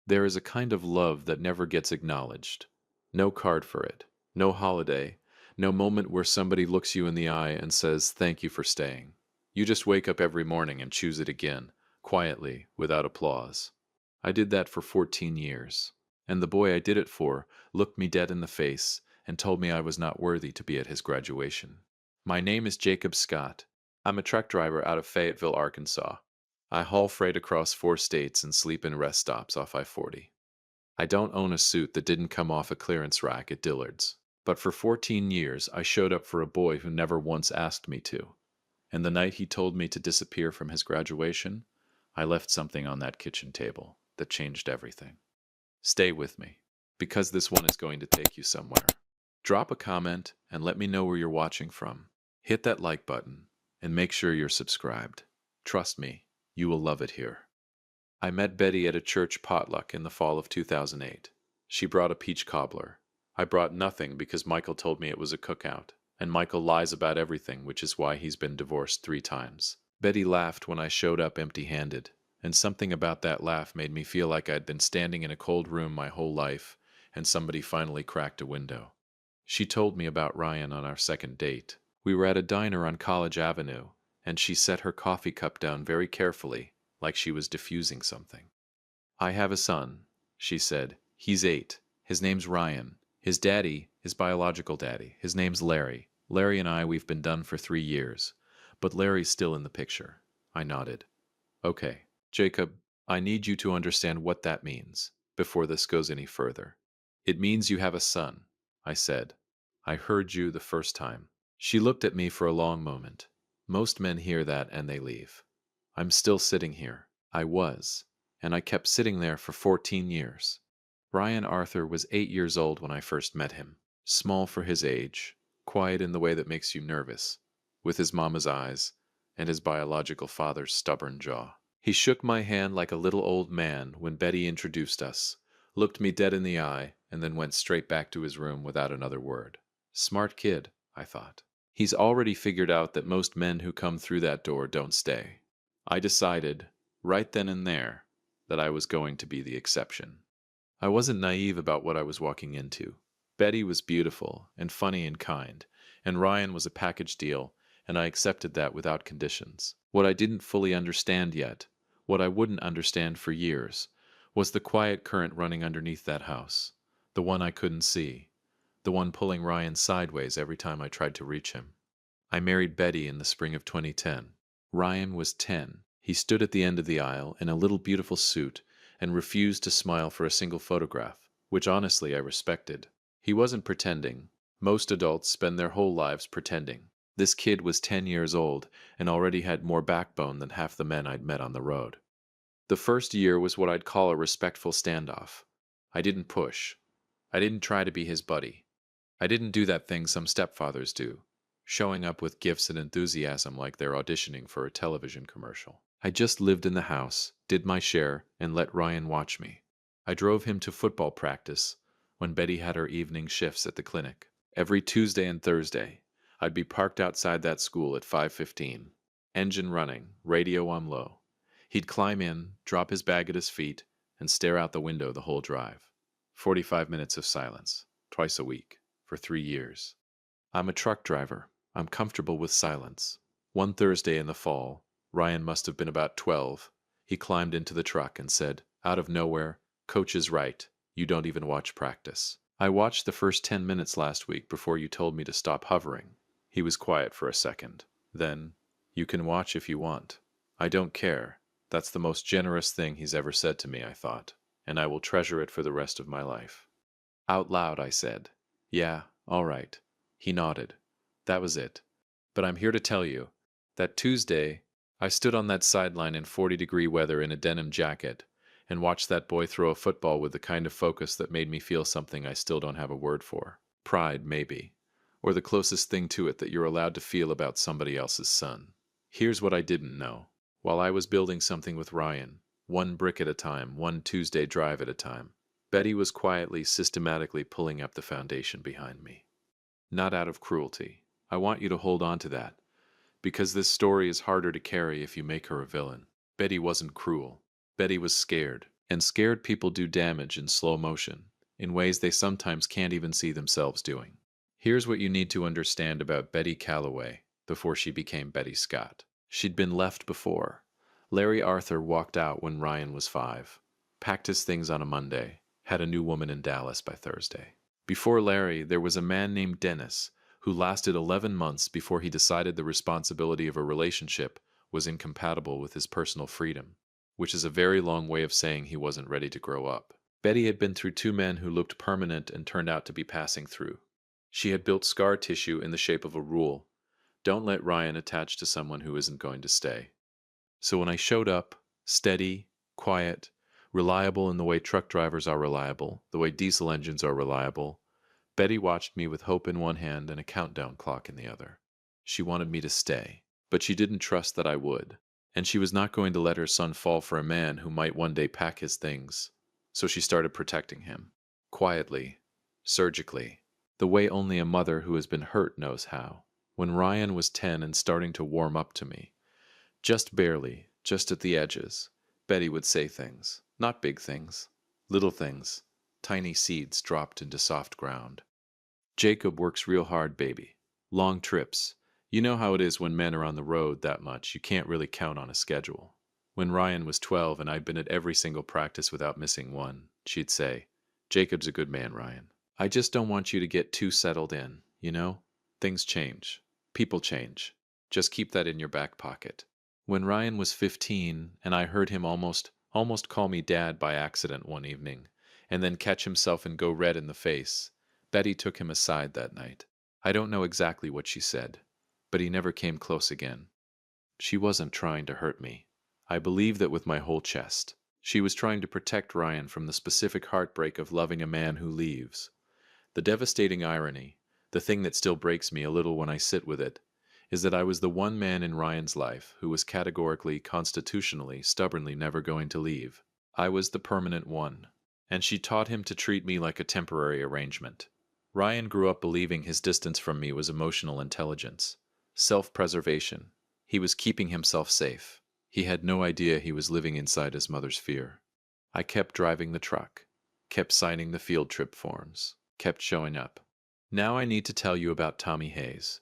There is a kind of love that never gets acknowledged. No card for it, no holiday, no moment where somebody looks you in the eye and says, "Thank you for staying." You just wake up every morning and choose it again, quietly, without applause. I did that for 14 years. And the boy I did it for looked me dead in the face and told me I was not worthy to be at his graduation. My name is Jacob Scott. I'm a truck driver out of Fayetteville, Arkansas. I haul freight across 4 states and sleep in rest stops off I-40. I don't own a suit that didn't come off a clearance rack at Dillard's. But for 14 years, I showed up for a boy who never once asked me to. And the night he told me to disappear from his graduation, I left something on that kitchen table that changed everything. Stay with me, because this one is going to take you somewhere. Drop a comment and let me know where you're watching from. Hit that like button and make sure you're subscribed. Trust me, you will love it here. I met Betty at a church potluck in the fall of 2008. She brought a peach cobbler. I brought nothing because Michael told me it was a cookout, and Michael lies about everything, which is why he's been divorced 3 times. Betty laughed when I showed up empty-handed, and something about that laugh made me feel like I'd been standing in a cold room my whole life, and somebody finally cracked a window. She told me about Ryan on our second date. We were at a diner on College Avenue, and she set her coffee cup down very carefully, like she was diffusing something. "I have a son," she said. "He's 8. His name's Ryan. His daddy, his biological daddy, his name's Larry. Larry and we've been done for 3 years. But Larry's still in the picture." I nodded. "Okay, Jacob, I need you to understand what that means, before this goes any further." "It means you have a son," I said. "I heard you the first time." She looked at me for a long moment. Most men hear that and they leave. I'm still sitting here. I was. And I kept sitting there for 14 years. Brian Arthur was 8 years old when I first met him. Small for his age, quiet in the way that makes you nervous, with his mama's eyes and his biological father's stubborn jaw. He shook my hand like a little old man when Betty introduced us, looked me dead in the eye, and then went straight back to his room without another word. Smart kid, I thought. He's already figured out that most men who come through that door don't stay. I decided, right then and there, that I was going to be the exception. I wasn't naive about what I was walking into. Betty was beautiful and funny and kind, and Ryan was a package deal, and I accepted that without conditions. What I didn't fully understand yet, what I wouldn't understand for years, was the quiet current running underneath that house, the one I couldn't see, the one pulling Ryan sideways every time I tried to reach him. I married Betty in the spring of 2010. Ryan was 10. He stood at the end of the aisle in a little beautiful suit and refused to smile for a single photograph, which honestly I respected. He wasn't pretending. Most adults spend their whole lives pretending. This kid was 10 years old and already had more backbone than half the men I'd met on the road. The first year was what I'd call a respectful standoff. I didn't push. I didn't try to be his buddy. I didn't do that thing some stepfathers do, showing up with gifts and enthusiasm like they're auditioning for a television commercial. I just lived in the house, did my share, and let Ryan watch me. I drove him to football practice when Betty had her evening shifts at the clinic. Every Tuesday and Thursday, I'd be parked outside that school at 5:15, engine running, radio on low. He'd climb in, drop his bag at his feet, and stare out the window the whole drive. 45 minutes of silence, twice a week, for 3 years. I'm a truck driver. I'm comfortable with silence. One Thursday in the fall, Ryan must have been about 12. He climbed into the truck and said, out of nowhere, "Coach is right. You don't even watch practice. I watched the first 10 minutes last week before you told me to stop hovering." He was quiet for a second. Then, "You can watch if you want. I don't care." That's the most generous thing he's ever said to me, I thought, and I will treasure it for the rest of my life. Out loud, I said, "Yeah, all right." He nodded. That was it. But I'm here to tell you that Tuesday, I stood on that sideline in 40-degree weather in a denim jacket and watched that boy throw a football with the kind of focus that made me feel something I still don't have a word for. Pride, maybe. Or the closest thing to it that you're allowed to feel about somebody else's son. Here's what I didn't know. While I was building something with Ryan, one brick at a time, one Tuesday drive at a time, Betty was quietly, systematically pulling up the foundation behind me. Not out of cruelty. I want you to hold on to that, because this story is harder to carry if you make her a villain. Betty wasn't cruel. Betty was scared. And scared people do damage in slow motion, in ways they sometimes can't even see themselves doing. Here's what you need to understand about Betty Calloway before she became Betty Scott. She'd been left before. Larry Arthur walked out when Ryan was 5, packed his things on a Monday, had a new woman in Dallas by Thursday. Before Larry, there was a man named Dennis who lasted 11 months before he decided the responsibility of a relationship was incompatible with his personal freedom, which is a very long way of saying he wasn't ready to grow up. Betty had been through 2 men who looked permanent and turned out to be passing through. She had built scar tissue in the shape of a rule: don't let Ryan attach to someone who isn't going to stay. So when I showed up, steady, quiet, reliable in the way truck drivers are reliable, the way diesel engines are reliable, Betty watched me with hope in one hand and a countdown clock in the other. She wanted me to stay, but she didn't trust that I would, and she was not going to let her son fall for a man who might one day pack his things. So she started protecting him, quietly, surgically, the way only a mother who has been hurt knows how. When Ryan was 10 and starting to warm up to me, just barely, just at the edges, Betty would say things, not big things, little things, tiny seeds dropped into soft ground. Jacob works real hard, baby. Long trips. You know how it is when men are on the road that much, you can't really count on a schedule. When Ryan was 12 and I'd been at every single practice without missing one, she'd say, "Jacob's a good man, Ryan. I just don't want you to get too settled in, you know? Things change. People change. Just keep that in your back pocket." When Ryan was 15 and I heard him almost call me dad by accident one evening, and then catch himself and go red in the face, Betty took him aside that night. I don't know exactly what she said, but he never came close again. She wasn't trying to hurt me. I believe that with my whole chest. She was trying to protect Ryan from the specific heartbreak of loving a man who leaves. The devastating irony, the thing that still breaks me a little when I sit with it, is that I was the one man in Ryan's life who was categorically, constitutionally, stubbornly never going to leave. I was the permanent one, and she taught him to treat me like a temporary arrangement. Ryan grew up believing his distance from me was emotional intelligence, self-preservation. He was keeping himself safe. He had no idea he was living inside his mother's fear. I kept driving the truck, kept signing the field trip forms, kept showing up. Now I need to tell you about Tommy Hayes.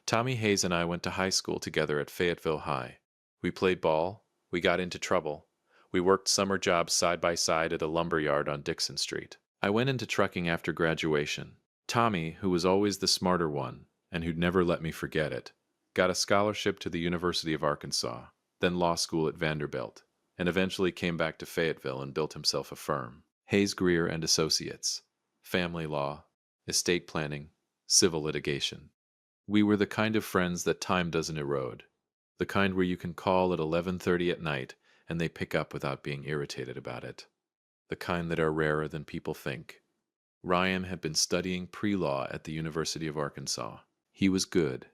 Tommy Hayes and I went to high school together at Fayetteville High. We played ball, we got into trouble, we worked summer jobs side by side at a lumber yard on Dixon Street. I went into trucking after graduation. Tommy, who was always the smarter one, and who'd never let me forget it, got a scholarship to the University of Arkansas, then law school at Vanderbilt, and eventually came back to Fayetteville and built himself a firm. Hayes Greer and Associates. Family law, estate planning, civil litigation. We were the kind of friends that time doesn't erode, the kind where you can call at 11:30 at night and they pick up without being irritated about it, the kind that are rarer than people think. Ryan had been studying pre-law at the University of Arkansas. He was good,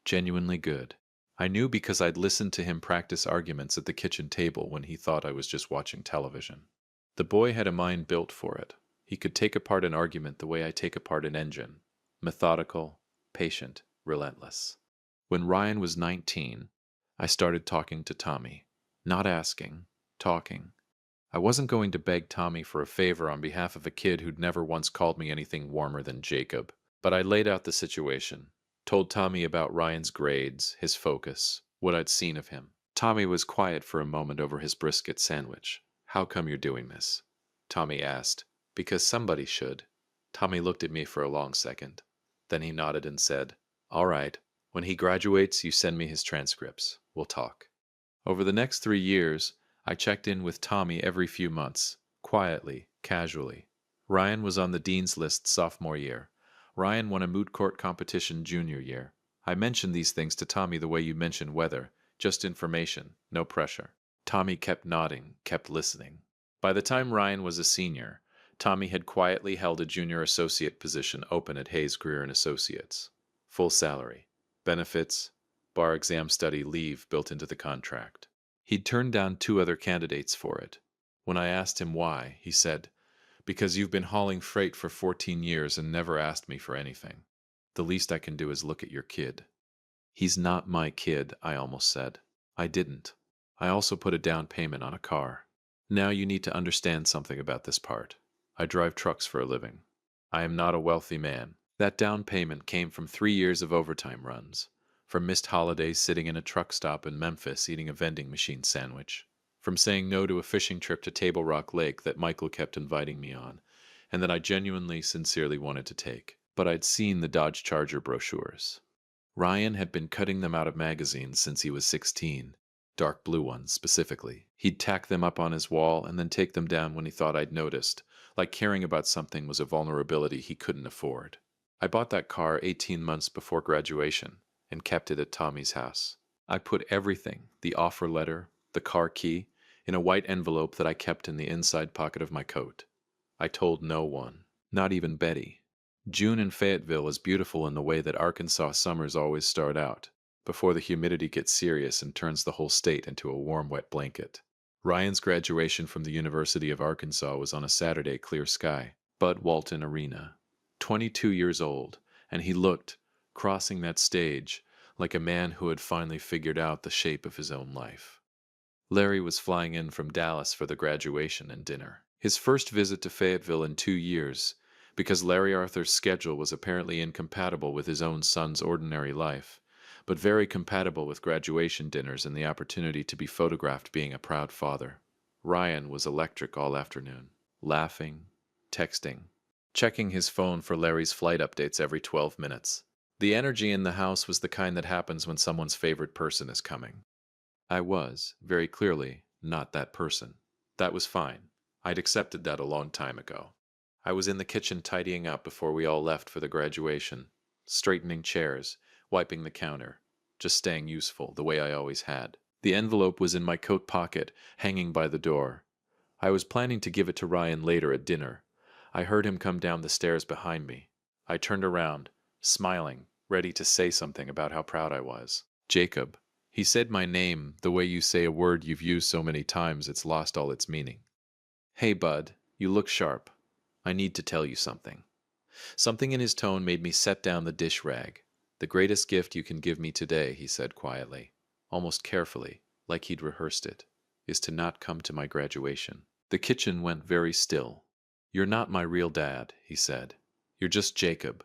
genuinely good. I knew because I'd listened to him practice arguments at the kitchen table when he thought I was just watching television. The boy had a mind built for it. He could take apart an argument the way I take apart an engine, methodical, patient, relentless. When Ryan was 19, I started talking to Tommy. Not asking, talking. I wasn't going to beg Tommy for a favor on behalf of a kid who'd never once called me anything warmer than Jacob. But I laid out the situation, told Tommy about Ryan's grades, his focus, what I'd seen of him. Tommy was quiet for a moment over his brisket sandwich. "How come you're doing this?" Tommy asked. "Because somebody should." Tommy looked at me for a long second. Then he nodded and said, "All right. When he graduates, you send me his transcripts. We'll talk." Over the next 3 years, I checked in with Tommy every few months, quietly, casually. Ryan was on the dean's list sophomore year. Ryan won a moot court competition junior year. I mentioned these things to Tommy the way you mention weather, just information, no pressure. Tommy kept nodding, kept listening. By the time Ryan was a senior, Tommy had quietly held a junior associate position open at Hayes Greer and Associates. Full salary, benefits, bar exam study leave built into the contract. He'd turned down 2 other candidates for it. When I asked him why, he said, "Because you've been hauling freight for 14 years and never asked me for anything. The least I can do is look at your kid." "He's not my kid," I almost said. I didn't. I also put a down payment on a car. Now you need to understand something about this part. I drive trucks for a living. I am not a wealthy man. That down payment came from 3 years of overtime runs, from missed holidays sitting in a truck stop in Memphis eating a vending machine sandwich, from saying no to a fishing trip to Table Rock Lake that Michael kept inviting me on, and that I genuinely, sincerely wanted to take. But I'd seen the Dodge Charger brochures. Ryan had been cutting them out of magazines since he was 16, dark blue ones specifically. He'd tack them up on his wall and then take them down when he thought I'd noticed, like caring about something was a vulnerability he couldn't afford. I bought that car 18 months before graduation and kept it at Tommy's house. I put everything, the offer letter, the car key, in a white envelope that I kept in the inside pocket of my coat. I told no one, not even Betty. June in Fayetteville is beautiful in the way that Arkansas summers always start out, before the humidity gets serious and turns the whole state into a warm, wet blanket. Ryan's graduation from the University of Arkansas was on a Saturday, clear sky, Bud Walton Arena. 22 years old, and he looked, crossing that stage, like a man who had finally figured out the shape of his own life. Larry was flying in from Dallas for the graduation and dinner. His first visit to Fayetteville in 2 years, because Larry Arthur's schedule was apparently incompatible with his own son's ordinary life, but very compatible with graduation dinners and the opportunity to be photographed being a proud father. Ryan was electric all afternoon, laughing, texting, checking his phone for Larry's flight updates every 12 minutes. The energy in the house was the kind that happens when someone's favorite person is coming. I was, very clearly, not that person. That was fine. I'd accepted that a long time ago. I was in the kitchen tidying up before we all left for the graduation, straightening chairs, wiping the counter, just staying useful, the way I always had. The envelope was in my coat pocket, hanging by the door. I was planning to give it to Ryan later at dinner. I heard him come down the stairs behind me. I turned around, smiling, ready to say something about how proud I was. Jacob. He said my name the way you say a word you've used so many times it's lost all its meaning. Hey, Bud, you look sharp. I need to tell you something. Something in his tone made me set down the dish rag. The greatest gift you can give me today, he said quietly, almost carefully, like he'd rehearsed it, is to not come to my graduation. The kitchen went very still. You're not my real dad, he said. You're just Jacob.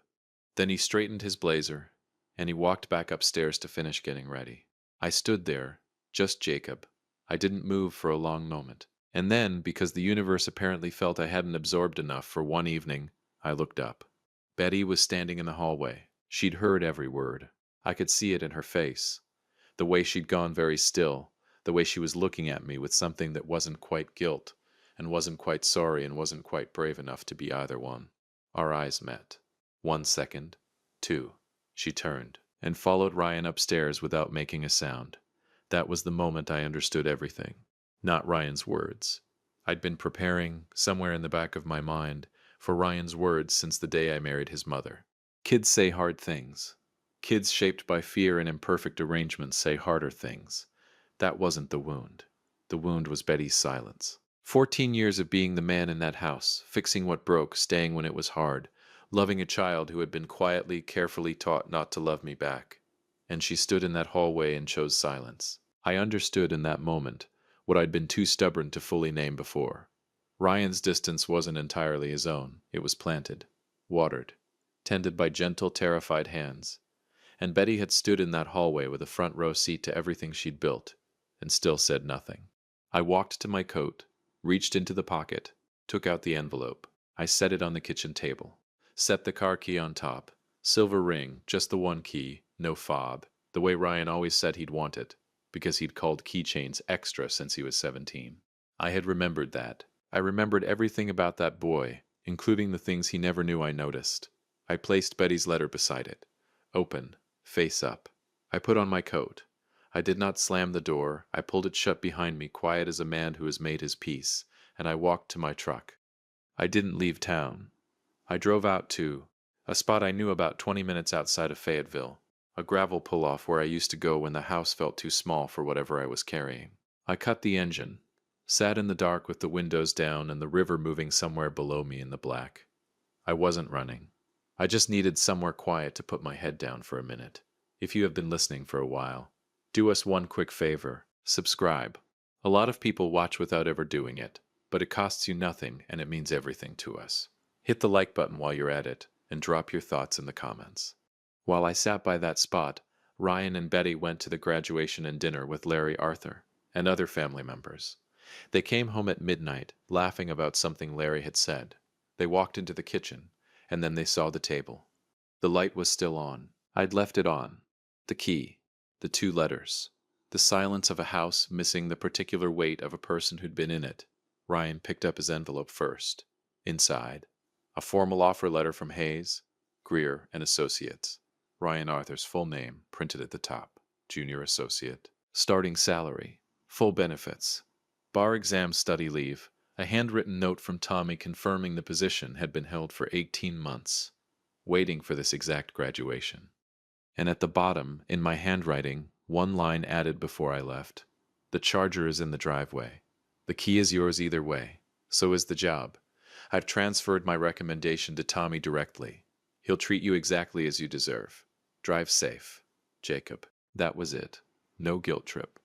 Then he straightened his blazer, and he walked back upstairs to finish getting ready. I stood there, just Jacob. I didn't move for a long moment. And then, because the universe apparently felt I hadn't absorbed enough for one evening, I looked up. Betty was standing in the hallway. She'd heard every word. I could see it in her face. The way she'd gone very still, the way she was looking at me with something that wasn't quite guilt, and wasn't quite sorry, and wasn't quite brave enough to be either one. Our eyes met. 1 second. 2. She turned, and followed Ryan upstairs without making a sound. That was the moment I understood everything. Not Ryan's words. I'd been preparing, somewhere in the back of my mind, for Ryan's words since the day I married his mother. Kids say hard things. Kids shaped by fear and imperfect arrangements say harder things. That wasn't the wound. The wound was Betty's silence. 14 years of being the man in that house, fixing what broke, staying when it was hard, loving a child who had been quietly, carefully taught not to love me back. And she stood in that hallway and chose silence. I understood in that moment what I'd been too stubborn to fully name before. Ryan's distance wasn't entirely his own. It was planted, watered, tended by gentle, terrified hands. And Betty had stood in that hallway with a front row seat to everything she'd built, and still said nothing. I walked to my coat, reached into the pocket, took out the envelope. I set it on the kitchen table, set the car key on top, silver ring, just the one key, no fob, the way Ryan always said he'd want it, because he'd called keychains extra since he was 17. I had remembered that. I remembered everything about that boy, including the things he never knew I noticed. I placed Betty's letter beside it, open, face up. I put on my coat. I did not slam the door. I pulled it shut behind me, quiet as a man who has made his peace, and I walked to my truck. I didn't leave town. I drove out to a spot I knew about 20 minutes outside of Fayetteville, a gravel pull-off where I used to go when the house felt too small for whatever I was carrying. I cut the engine, sat in the dark with the windows down and the river moving somewhere below me in the black. I wasn't running. I just needed somewhere quiet to put my head down for a minute. If you have been listening for a while, do us one quick favor. Subscribe. A lot of people watch without ever doing it, but it costs you nothing and it means everything to us. Hit the like button while you're at it and drop your thoughts in the comments. While I sat by that spot, Ryan and Betty went to the graduation and dinner with Larry Arthur and other family members. They came home at midnight, laughing about something Larry had said. They walked into the kitchen, and then they saw the table. The light was still on. I'd left it on. The key. The 2 letters. The silence of a house missing the particular weight of a person who'd been in it. Ryan picked up his envelope first. Inside, a formal offer letter from Hayes, Greer and Associates. Ryan Arthur's full name printed at the top. Junior Associate. Starting salary. Full benefits. Bar exam study leave. A handwritten note from Tommy confirming the position had been held for 18 months. Waiting for this exact graduation. And at the bottom, in my handwriting, one line added before I left. The charger is in the driveway. The key is yours either way. So is the job. I've transferred my recommendation to Tommy directly. He'll treat you exactly as you deserve. Drive safe. Jacob. That was it. No guilt trip.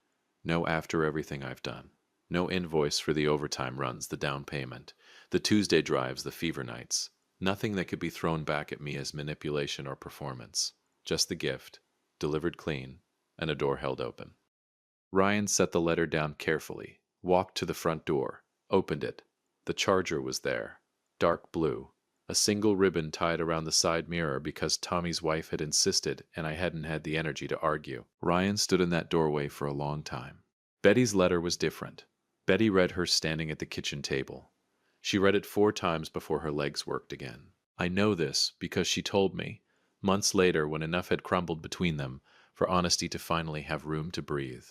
No after everything I've done. No invoice for the overtime runs, the down payment, the Tuesday drives, the fever nights. Nothing that could be thrown back at me as manipulation or performance. Just the gift, delivered clean, and a door held open. Ryan set the letter down carefully, walked to the front door, opened it. The charger was there, dark blue, a single ribbon tied around the side mirror because Tommy's wife had insisted and I hadn't had the energy to argue. Ryan stood in that doorway for a long time. Betty's letter was different. Betty read hers standing at the kitchen table. She read it 4 times before her legs worked again. I know this because she told me, months later when enough had crumbled between them for honesty to finally have room to breathe.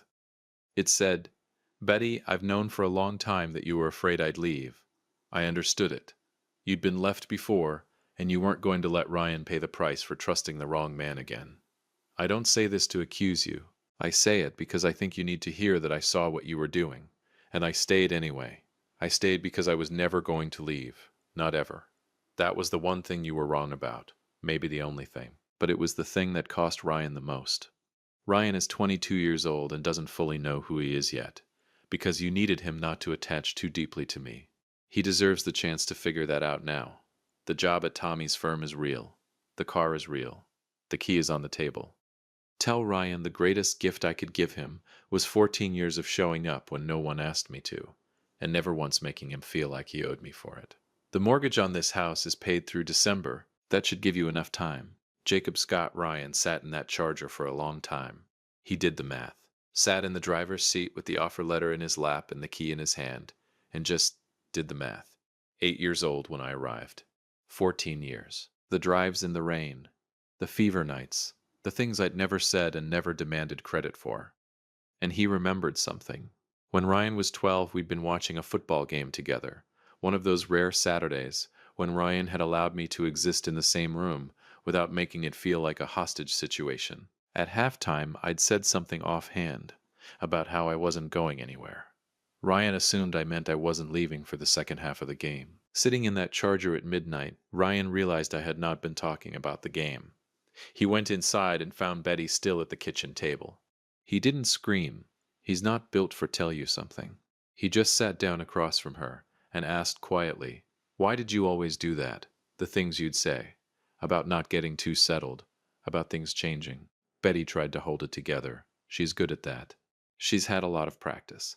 It said, Betty, I've known for a long time that you were afraid I'd leave. I understood it. You'd been left before, and you weren't going to let Ryan pay the price for trusting the wrong man again. I don't say this to accuse you. I say it because I think you need to hear that I saw what you were doing, and I stayed anyway. I stayed because I was never going to leave. Not ever. That was the one thing you were wrong about. Maybe the only thing. But it was the thing that cost Ryan the most. Ryan is 22 years old and doesn't fully know who he is yet, because you needed him not to attach too deeply to me. He deserves the chance to figure that out now. The job at Tommy's firm is real. The car is real. The key is on the table. Tell Ryan the greatest gift I could give him was 14 years of showing up when no one asked me to, and never once making him feel like he owed me for it. The mortgage on this house is paid through December. That should give you enough time. Jacob Scott Ryan sat in that Charger for a long time. He did the math. Sat in the driver's seat with the offer letter in his lap and the key in his hand, and just did the math. 8 years old when I arrived. 14 years. The drives in the rain. The fever nights. The things I'd never said and never demanded credit for. And he remembered something. When Ryan was 12, we'd been watching a football game together. One of those rare Saturdays when Ryan had allowed me to exist in the same room without making it feel like a hostage situation. At halftime, I'd said something offhand about how I wasn't going anywhere. Ryan assumed I meant I wasn't leaving for the second half of the game. Sitting in that Charger at midnight, Ryan realized I had not been talking about the game. He went inside and found Betty still at the kitchen table. He didn't scream. He's not built for tell you something. He just sat down across from her and asked quietly, why did you always do that? The things you'd say. About not getting too settled. About things changing. Betty tried to hold it together. She's good at that. She's had a lot of practice.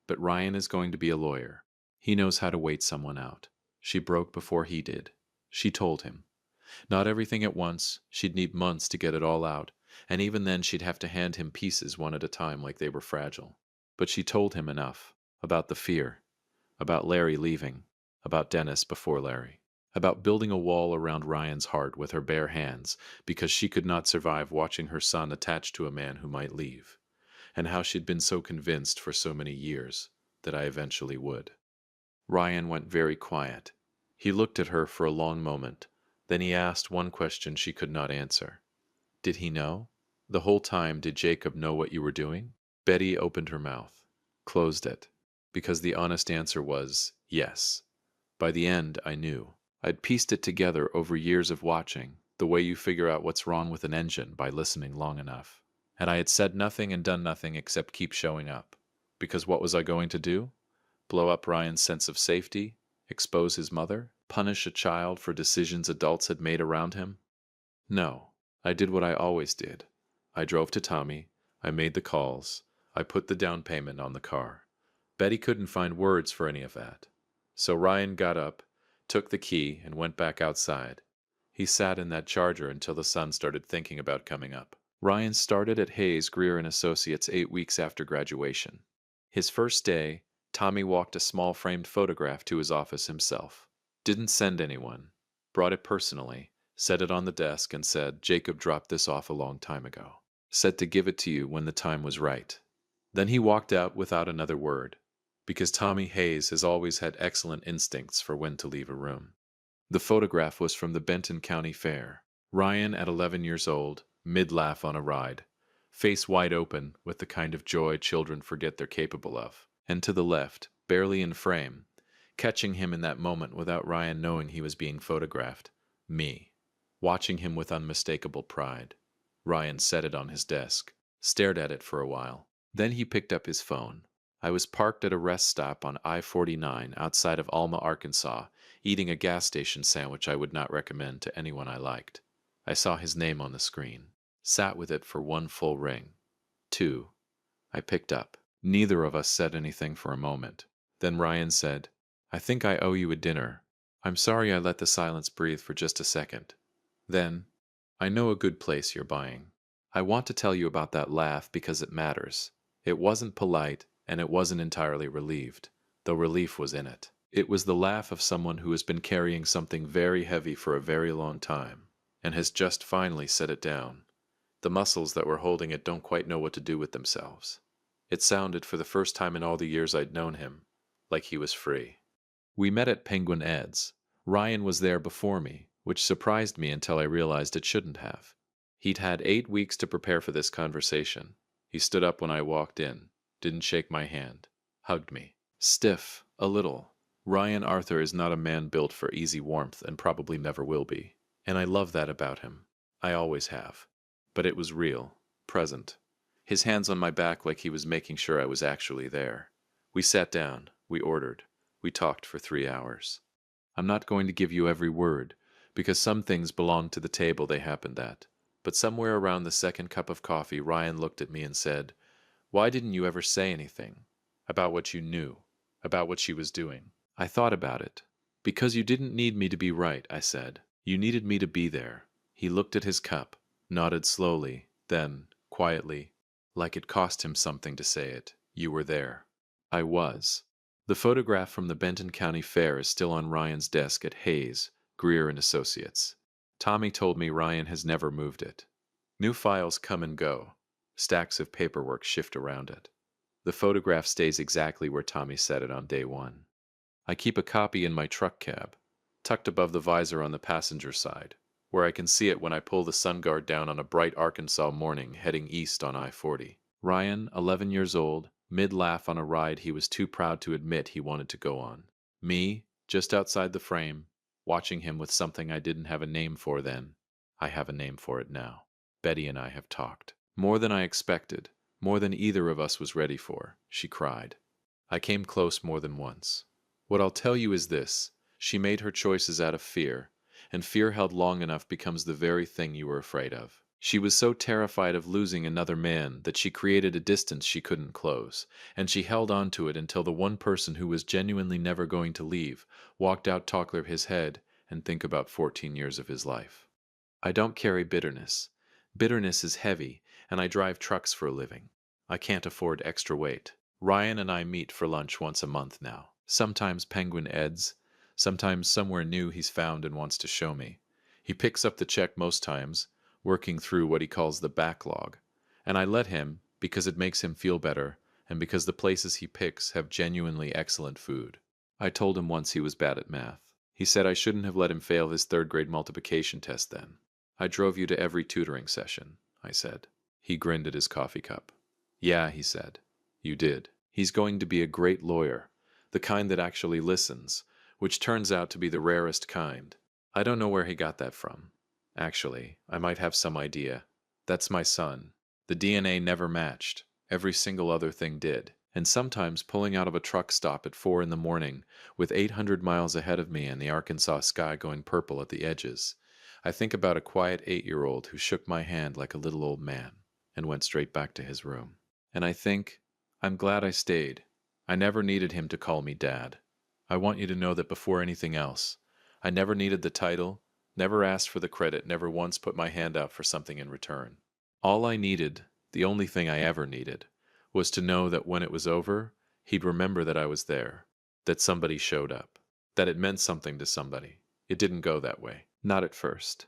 But Ryan is going to be a lawyer. He knows how to wait someone out. She broke before he did. She told him. Not everything at once. She'd need months to get it all out. And even then she'd have to hand him pieces one at a time like they were fragile. But she told him enough. About the fear. About Larry leaving. About Dennis before Larry. About building a wall around Ryan's heart with her bare hands because she could not survive watching her son attached to a man who might leave. And how she'd been so convinced for so many years that I eventually would. Ryan went very quiet. He looked at her for a long moment. Then he asked one question she could not answer. Did he know? The whole time, did Jacob know what you were doing? Betty opened her mouth, closed it, because the honest answer was yes. By the end, I knew. I'd pieced it together over years of watching, the way you figure out what's wrong with an engine by listening long enough. And I had said nothing and done nothing except keep showing up. Because what was I going to do? Blow up Ryan's sense of safety? Expose his mother? Punish a child for decisions adults had made around him? No, I did what I always did. I drove to Tommy, I made the calls, I put the down payment on the car. Betty couldn't find words for any of that. So Ryan got up, took the key, and went back outside. He sat in that Charger until the sun started thinking about coming up. Ryan started at Hayes, Greer and Associates 8 weeks after graduation. His first day, Tommy walked a small framed photograph to his office himself. Didn't send anyone. Brought it personally, set it on the desk, and said, "Jacob dropped this off a long time ago. Said to give it to you when the time was right." Then he walked out without another word, because Tommy Hayes has always had excellent instincts for when to leave a room. The photograph was from the Benton County Fair. Ryan at 11 years old, mid-laugh on a ride, face wide open with the kind of joy children forget they're capable of. And to the left, barely in frame, catching him in that moment without Ryan knowing he was being photographed, me, watching him with unmistakable pride. Ryan set it on his desk, stared at it for a while. Then he picked up his phone. I was parked at a rest stop on I-49 outside of Alma, Arkansas, eating a gas station sandwich I would not recommend to anyone I liked. I saw his name on the screen. Sat with it for one full ring. 2. I picked up. Neither of us said anything for a moment. Then Ryan said, "I think I owe you a dinner. I'm sorry I let the silence breathe for just a second." Then, "I know a good place you're buying. I want to tell you about that laugh because it matters. It wasn't polite, and it wasn't entirely relieved, though relief was in it. It was the laugh of someone who has been carrying something very heavy for a very long time, and has just finally set it down. The muscles that were holding it don't quite know what to do with themselves. It sounded, for the first time in all the years I'd known him, like he was free." We met at Penguin Ed's. Ryan was there before me, which surprised me until I realized it shouldn't have. He'd had 8 weeks to prepare for this conversation. He stood up when I walked in, didn't shake my hand, hugged me. Stiff, a little. Ryan Arthur is not a man built for easy warmth and probably never will be. And I love that about him. I always have. But it was real, present. His hands on my back like he was making sure I was actually there. We sat down, we ordered, we talked for 3 hours. I'm not going to give you every word, because some things belong to the table they happened at. But somewhere around the second cup of coffee, Ryan looked at me and said, "Why didn't you ever say anything? About what you knew, about what she was doing?" I thought about it. "Because you didn't need me to be right," I said. "You needed me to be there." He looked at his cup, nodded slowly, then, quietly, like it cost him something to say it, "You were there." I was. The photograph from the Benton County Fair is still on Ryan's desk at Hayes, Greer and Associates. Tommy told me Ryan has never moved it. New files come and go. Stacks of paperwork shift around it. The photograph stays exactly where Tommy set it on day 1. I keep a copy in my truck cab, tucked above the visor on the passenger side, where I can see it when I pull the sun guard down on a bright Arkansas morning heading east on I-40. Ryan, 11 years old, mid-laugh on a ride he was too proud to admit he wanted to go on. Me, just outside the frame, watching him with something I didn't have a name for then. I have a name for it now. Betty and I have talked. More than I expected, more than either of us was ready for, she cried. I came close more than once. What I'll tell you is this: she made her choices out of fear, and fear held long enough becomes the very thing you were afraid of. She was so terrified of losing another man that she created a distance she couldn't close, and she held on to it until the one person who was genuinely never going to leave walked out to clear his head and think about 14 years of his life. I don't carry bitterness. Bitterness is heavy, and I drive trucks for a living. I can't afford extra weight. Ryan and I meet for lunch once a month now. Sometimes Penguin Ed's, sometimes somewhere new he's found and wants to show me. He picks up the check most times, working through what he calls the backlog, and I let him because it makes him feel better and because the places he picks have genuinely excellent food. I told him once he was bad at math. He said I shouldn't have let him fail his 3rd grade multiplication test then. "I drove you to every tutoring session," I said. He grinned at his coffee cup. "Yeah," he said, "you did." He's going to be a great lawyer, the kind that actually listens, which turns out to be the rarest kind. I don't know where he got that from. Actually, I might have some idea. That's my son. The DNA never matched. Every single other thing did. And sometimes pulling out of a truck stop at 4 in the morning with 800 miles ahead of me and the Arkansas sky going purple at the edges, I think about a quiet 8-year-old who shook my hand like a little old man and went straight back to his room. And I think, I'm glad I stayed. I never needed him to call me Dad. I want you to know that before anything else, I never needed the title, never asked for the credit, never once put my hand out for something in return. All I needed, the only thing I ever needed, was to know that when it was over, he'd remember that I was there, that somebody showed up, that it meant something to somebody. It didn't go that way. Not at first.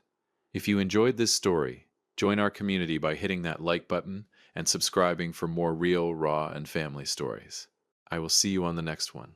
If you enjoyed this story, join our community by hitting that like button and subscribing for more real, raw, and family stories. I will see you on the next one.